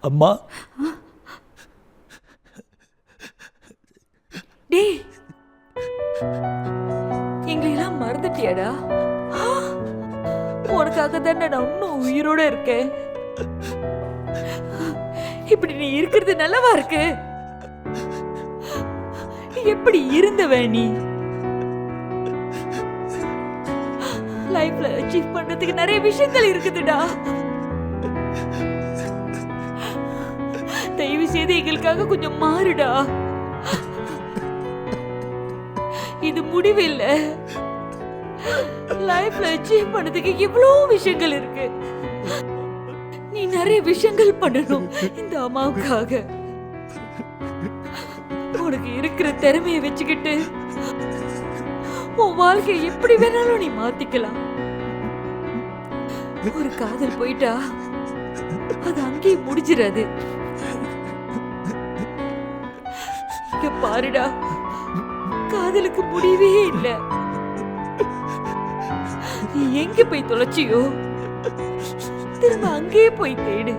அம்மா. டேய், எங்களெல்லாம் மறந்துட்டியாடா? உனக்காக தானே நான் இன்னும் உயிரோட இருக்கேன். இப்படி நீ இருக்கிறது நல்லவா இருக்கு? எப்படி இருந்தவ நீ? லைஃப்ல அச்சீவ் பண்றதுக்கு நிறைய விஷயங்கள் இருக்குதுடா. தயவு செய்து எங்களுக்காக கொஞ்சம் மாறுடா. இது முடிவு இல்ல. லைஃப்ல அச்சீவ் பண்ணதுக்கு இவ்வளவு விஷயங்கள் இருக்கு. நீ நிறைய விஷயங்கள் பண்ணணும் இந்த அம்மாவுக்காக. உனக்கு இருக்கிற திறமையை வச்சுக்கிட்டு உன் வாழ்க்கையை எப்படி வேணாலும் நீ மாத்திக்கலாம். ஒரு காதல் போயிட்டா அது அங்கேயே முடிஞ்சிடாது. இங்க பாருடா, காதலுக்கு முடிவே இல்ல. நீ எங்க போய் தொலைச்சியோ திரும்ப அங்கேயே போய் தேடு.